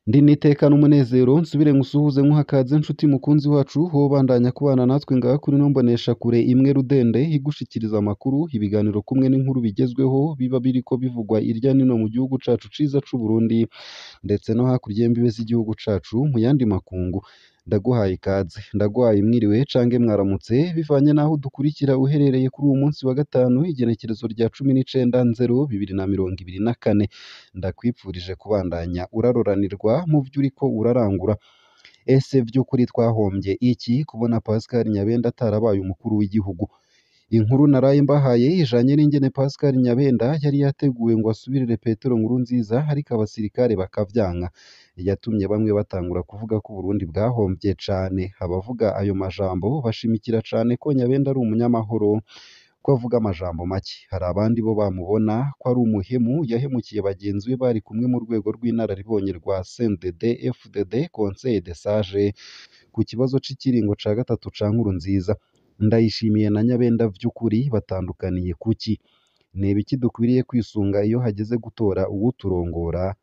Ndi nitekana umunezero nsubire ngusuhuze nkuhakaze nshuti mukunzi wacu wobandanya kubana natwe ngaha kuri ino mboneshakure imwe rudende igushikiriza amakuru ibiganiro kumwe n'inkuru bigezweho biba biriko bivugwa irya nino mu gihugu cacu ciza c'Uburundi ndetse no hakurya y'imbibe z'igihugu cacu mu yandi makungu. Ndaguhaye ikaze, ndaguhaye mwiriwe cange mwaramutse bivanye naho udukurikira uherereye kuri uwu munsi wa gatanu igenekerezo rya 19/0/2024. Ndakwipfurije kubandanya uraroranirwa mu vyo uriko urarangura. Ese vy'ukuri twahombye iki kubona Pascal Nyabenda atarabaye umukuru w'igihugu? Inkuru naraye mbahaye ijanye n'ingene Pascal Nyabenda yari yateguwe ngo asubirire Petero Nkurunziza ariko abasirikare bakavyanka. Yatumye bamwe batangura kuvuga ko Burundi bwahombye cane. Abavuga ayo majambo bashimikira cane ko Nyabenda ari umunyamahoro, ko avuga amajambo make. Hari abandi bo bamubona ko ari umuhemu, yahemukiye bagenzi be bari kumwe mu rwego rw'inararibonye rwa CNDD FDD Conseil des Sages ku kibazo c'ikiringo ca gatatu ca Nkurunziza. Ndayishimiye na Nyabenda vy'ukuri batandukaniye kuki? Ni ibiki dukwiriye kwisunga iyo hageze gutora uwuturongora?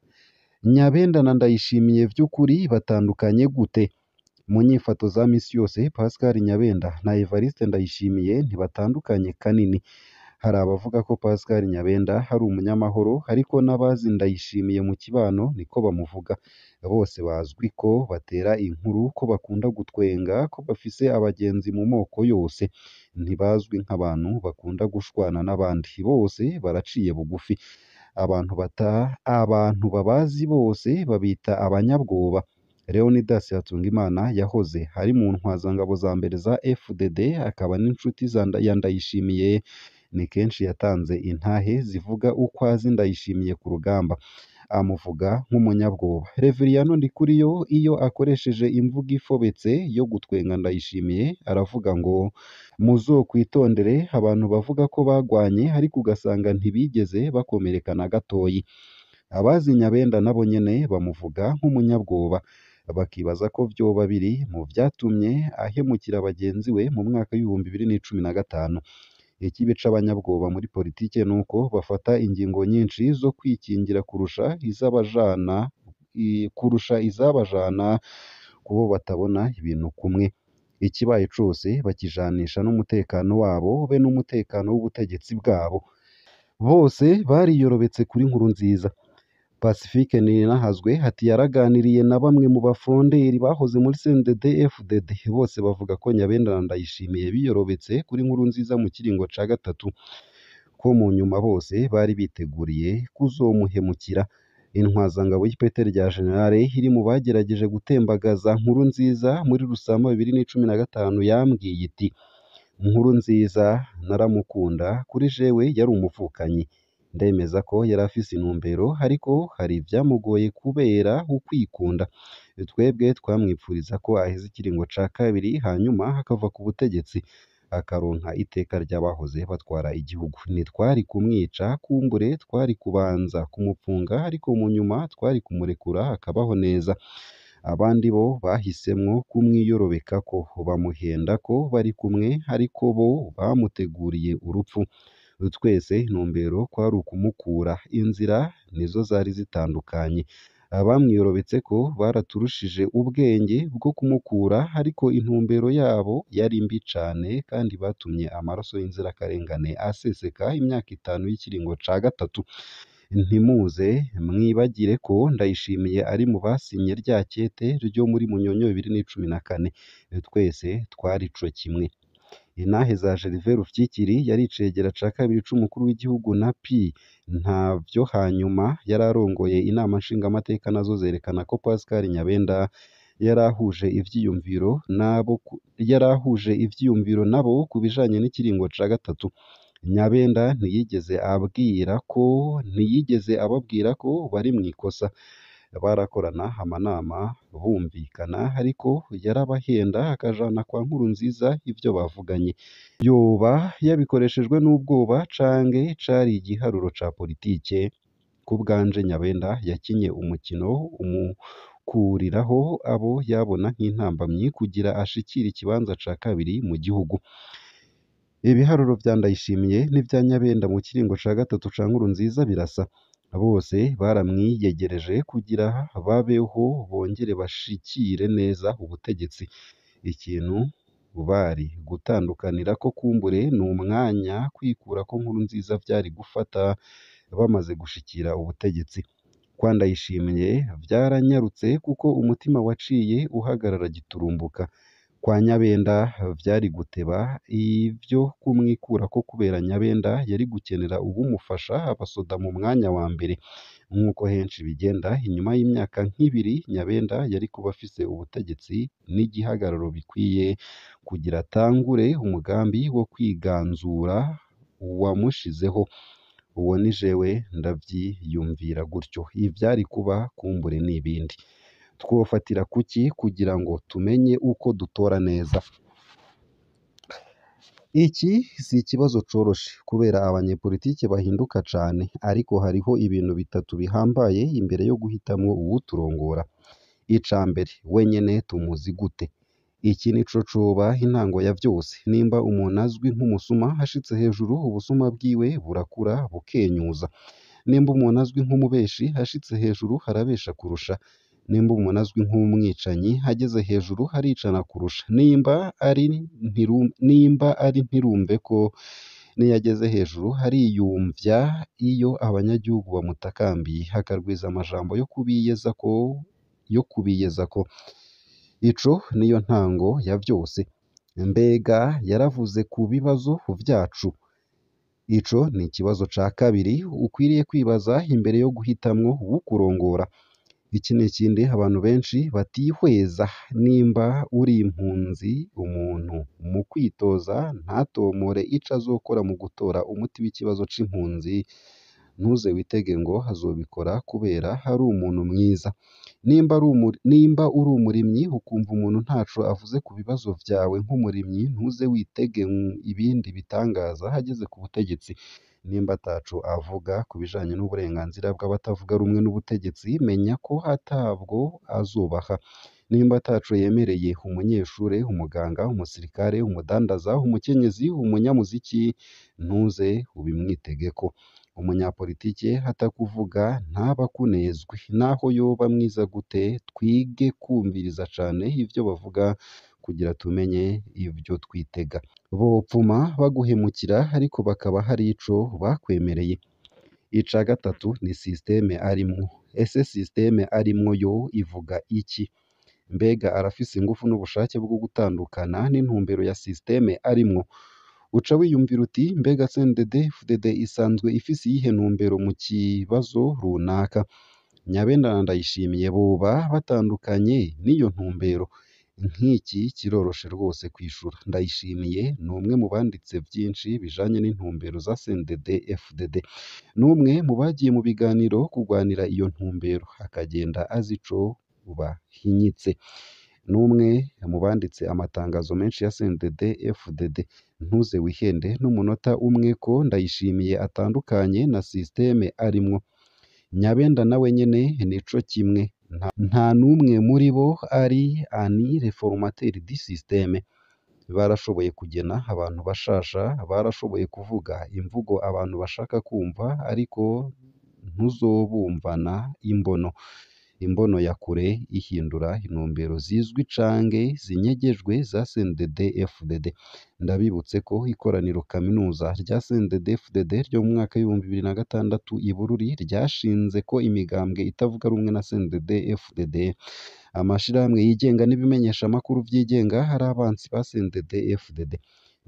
Nyabenda na Ndayishimiye vy'ukuri batandukanye gute? Mu nyifato za misi yose Pascal Nyabenda na Evariste Ndayishimiye ntibatandukanye kanini. Hari abavuga ko Pascal Nyabenda hari umunyamahoro ariko n'abazi Ndayishimiye mu kibano niko bamuvuga. Bose bazwi ko batera inkuru, ko bakunda gutwenga, ko bafise abagenzi mu moko yose. Ntibazwi nk'abantu bakunda gushwana n'abandi. Bose baraciye bugufi. Abantu babazi bose babita abanyabwoba. Leonidas Hatungimana yahoze ari mu ntwazangabo za mbere za FDD akaba n'inshuti ya Ndayishimiye. Ni kenshi yatanze intahe zivuga uko azi Ndayishimiye ku rugamba. Amuvuga nk'umunyabwoba. Reveriyano Ndikuriyo iyo akoresheje imvugo ifobetse yo gutwenga Ndayishimiye aravuga ngo muzokwitondere abantu bavuga ko bagwanye ariko ugasanga ntibigeze bakomereka na gatoyi. Abazi Nyabenda nabo nyene bamuvuga nk'umunyabwoba, bakibaza ko vyoba biri mu vyatumye ahemukira bagenzi we mu mwaka w'ibihumbi 2015. Ikibi c'abanyabwoba muri politike nuko bafata ingingo nyinshi zo kwikingira kurusha izabajana kubo batabona ibintu kumwe. Ikibaye cose bakijanisha n'umutekano wabo be n'umutekano w'ubutegetsi bwabo. Bose bariyorobetse kuri Nkurunziza. Pacifique Ninahazwe ati yaraganiriye na bamwe mu bafonderi bahoze muri CNDD FDD. Bose bavuga ko Nyabenda na Ndayishimiye biyorobetse kuri Nkurunziza mu kiringo ca gatatu, ko mu nyuma bose bari biteguriye kuzomuhemukira. Intwazangabo y'ipete rya generale iri mu bagerageje gutembagaza Nkurunziza muri Rusama 2015 yambwiye iti Nkurunziza naramukunda, kuri jewe yari umuvukanyi. Ndemeza ko yari afise intumbero ariko hari ivyamugoye kubera ukwikunda. Twebwe twamwipfuriza ko aheza ikiringo ca kabiri hanyuma hakava ku butegetsi akaronka iteka ry'abahoze batwara igihugu. Ntitwari kumwica, kumbure twari kubanza kumupfunga ariko mu nyuma twari kumurekura akabaho neza. Abandi bo bahisemwo kumwiyorobekako, bamuhenda ko bari kumwe ariko bo bamuteguriye urupfu. Twese intumbero kwari ukumukura, inzira nizo zari zitandukanye. Abamwiyorobetse ko baraturushije ubwenge bwo kumukura ariko intumbero yabo yari mbi cane kandi batumye amaraso y'inzirakarengane aseseka imyaka 5 y'ikiringo ca gatatu. Ntimuze mwibagire ko Ndayishimiye ari mu basinye rya kete ryo muri Munyonyo 2014. Twese twari co kimwe. Intahe za Gervais Rufyikiri yari icegera ca kabiri c'umukuru w'igihugu na ntavyo hanyuma yararongoye inama nshingamateka nazo zerekana ko Pascal Nyabenda yarahuje ivyiyumviro nabo ku bijanye n'ikiringo ca gatatu. Nyabenda ntiyigeze ababwira ko bari mw'ikosa. Barakorana amanama bumvikana ariko yarabahenda akajana kwa Nkurunziza ivyo bavuganye. Yoba yabikoreshejwe n'ubwoba canke cari igiharuro ca politike? Ku bwanje Nyabenda yakinye umukino umukuriraho abo yabona nk'intambamyi kugira ashikire ikibanza ca kabiri mu gihugu. Ibiharuro vya Ndayishimiye n'ivya Nyabenda mu kiringo ca gatatu ca Nkurunziza birasa. bose baramwiyegereje kugira babeho bongere bashikire neza ubutegetsi. Ikintu bari gutandukanira ko kumbure ni umwanya kwikura ko Nkurunziza vyari gufata bamaze gushikira ubutegetsi. Kwa Ndayishimiye vyaranyarutse kuko umutima waciye uhagarara giturumbuka. Kwa Nyabenda vyari guteba ivyo kumwikurako kubera Nyabenda yari gukenera uwumufasha abasoda mu mwanya wa mbere. Nk'uko henshi bigenda, inyuma y'imyaka nk'ibiri Nyabenda yari kuba afise ubutegetsi n'igihagararo bikwiye kugira atangure umugambi wo kwiganzura uwamushizeho. Uwo ni jewe ndavyiyumvira gutyo. Ivyari kuba kumbure n'ibindi. Twofatira kuki kugira ngo tumenye uko dutora neza? Iki si ikibazo coroshe kubera abanyepolitike bahinduka cane, ariko hariho ibintu bitatu bihambaye imbere yo guhitamwo uwuturongora. Ica mbere, wenyene tumuzi gute? Iki nico coba intango ya vyose. Nimba umuntu azwi nk'umusuma, hashitse hejuru ubusuma bwiwe burakura bukenyuza. Nimba umuntu azwi nk'umubeshi, hashitse hejuru harabesha kurusha. Nimba umuntu azwi nk'umwicanyi, hageze hejuru haricana kurusha. Nimba ari ntirumve ko n'iyo ageze hejuru hariyumvya iyo abanyagihugu bamutakambiye, hakarwiza amajambo yo kubiyezako. Ico niyo ntango ya vyose. Mbega yaravuze ku bibazo vyacu? Ico ni ikibazo ca kabiri ukwiriye kwibaza imbere yo guhitamwo uwukurongora. Iki ni ikindi abantu benshi batihweza. Nimba uri impunzi, umuntu mu kwitoza ntatomore ico azokora mu gutora umuti w'ikibazo c'impunzi, ntuze witege ngo azobikora kubera hari umuntu mwiza. Nimba uri umurimyi ukumva umuntu ntaco avuze ku bibazo vyawe nk'umurimyi, ntuze witege ibindi bitangaza hageze ku butegetsi. Nimba ataco avuga ku bijanye n'uburenganzira bw'abatavuga rumwe n'ubutegetsi, menya ko atabwo azobaha. Nimba ataco yemereye umunyeshure, umuganga, umusirikare, umudandaza, umukenyezi, umunyamuziki, ntuze ubimwitegeko. Umunyapolitike hatakuvuga ntaba akunezwe. Naho yoba mwiza gute, twige kwumviriza cane ivyo bavuga kugira tumenye ivyo twitega. Bopfuma baguhemukira ariko bakaba hari ico bakwemereye. Ica gatatu ni systeme arimwo. Ese systeme arimwo yo ivuga iki? Mbega arafise ingufu n'ubushake bwo gutandukana n'intumbero ya systeme arimwo? Uca wiyumvira uti mbega CNDD-FDD isanzwe ifise iyihe ntumbero mu kibazo runaka? Nyabenda na Ndayishimiye boba batandukanye n'iyo ntumbero? Nk'iki kiroroshe rwose kwishura. Ndayishimiye ni umwe mu banditse vyinshi bijanye n'intumbero za CNDD-FDD. N'umwe mu bagiye mu biganiro kurwanira iyo ntumbero, akagenda azi ico bahinyitse. N'umwe mu banditse amatangazo menshi ya CNDD-FDD. Ntuze wihende n'umunota umwe ko Ndayishimiye atandukanye na systeme arimwo. Nyabenda nawe nyene nico kimwe. Nta n'umwe muri bo ari ani reformateur du systeme. Barashoboye kugena abantu bashasha, barashoboye kuvuga imvugo abantu bashaka kumva, ariko ntuzobumvana imbono ya kure ihindura intumbero zizwi canke zinyegejwe za CNDD-FDD. Ndabibutse ko ikoraniro kaminuza rya CNDD-FDD ryo mu mwaka w'ibihumbi 2006 i Bururi ryashinze ko imigambwe itavuga rumwe na CNDD-FDD, amashirahamwe yigenga n'ibimenyesha amakuru vyigenga hari abansi ba CNDD-FDD.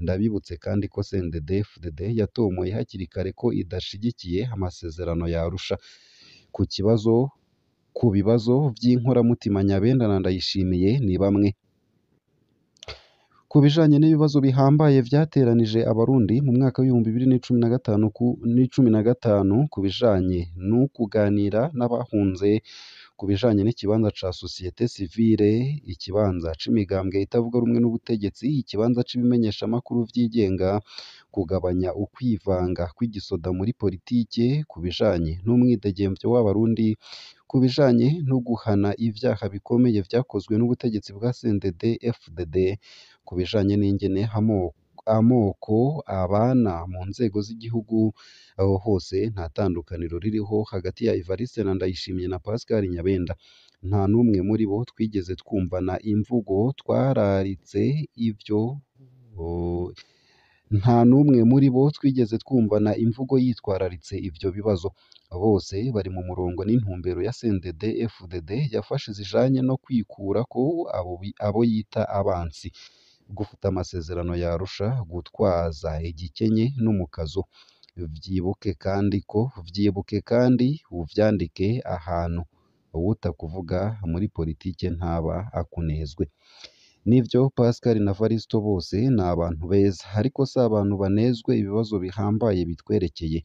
Ndabibutse kandi ko CNDD-FDD yatomoye hakiri kare ko idashigikiye amasezerano ya Arusha. Ku bibazo vy'inkoramutima Nyabenda na Ndayishimiye ni bamwe. Ku bijanye n'ibibazo bihambaye vyateranije abarundi mu mwaka w'ibihumbi 2015 ku bijanye n'ukuganira n'abahunze, ku bijanye n'ikibanza ca societe civile, ikibanza c'imigambwe itavuga rumwe n'ubutegetsi, ikibanza c'ibimenyeshamakuru vyigenga, kugabanya ukwivanga kw'igisoda muri politike, ku bijanye n'umwidegemvyo w'abarundi, ku bijanye no guhana ivyaha bikomeye vyakozwe n'ubutegetsi bwa CNDD-FDD, ku bijanye n'ingene amoko abana mu nzego z'igihugu aho hose nta tandukaniro ririho hagati ya Evariste na Ndayishimiye na Pascal Nyabenda nta n'umwe muri bo twigeze twumvana imvugo twararitse ivyo o- nta n'umwe muri bo twigeze twumvana imvugo yitwararitse ivyo bibazo bose bari mu murongo n'intumbero ya CNDD FDD yafashe zijanye no kwikurako abo yita abansi gufuta amasezerano ya Arusha gutwaza igikenye n'umukazo vyibuke kandi uvyandike ahantu uwutakuvuga muri politike ntaba akunezwe nivyo Pascal na Varisto bose ni abantu beza ariko si abantu banezwe ibibazo bihambaye bitwerekeye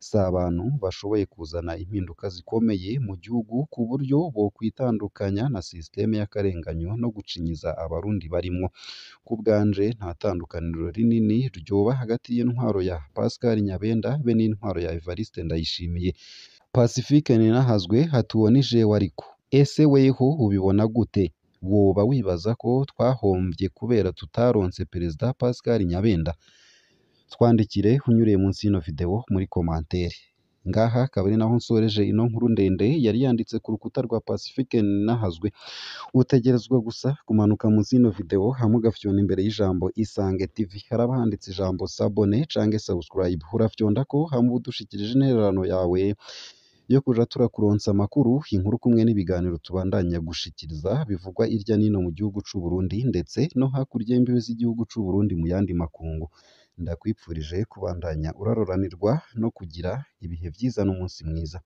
si abantu bashoboye kuzana impinduka zikomeye mu gihugu ku buryo bokwitandukanya na sisiteme y'akarenganyo no gucinyiza abarundi barimwo ku bwanje nta tandukaniro rinini ryoba hagati y'intwaro ya Pascal Nyabenda be n'intwaro ya Evariste Ndayishimiye Pacifique Ninahazwe hatuwonije wariko ese weho ubibona gute woba wibaza ko twahomvye kubera tutaronse perezida Pascal Nyabenda twandikire unyuriye munsi y'ino video muri commentaire ngaha akaba ari naho nsoreje ino nkuru ndende yari yanditse ku rukuta rwa Pacifique Ninahazwe utegerezwa gusa kumanuka munsi y'ino video hamwe ugafyona imbere y'ijambo Isange TV haraba handitse ijambo sabone canke subscribe urafyondako hamwe udushikirije intererano yawe yo kuja turakuronsa amakuru inkuru kumwe n'ibiganiro tubandanya gushikiriza bivugwa irya nino mu gihugu c'u Burundi ndetse no hakurya y'imbibe z'igihugu c'u Burundi mu yandi makungu ndakwipfurije kubandanya uraroranirwa no kugira ibihe vyiza n'umunsi mwiza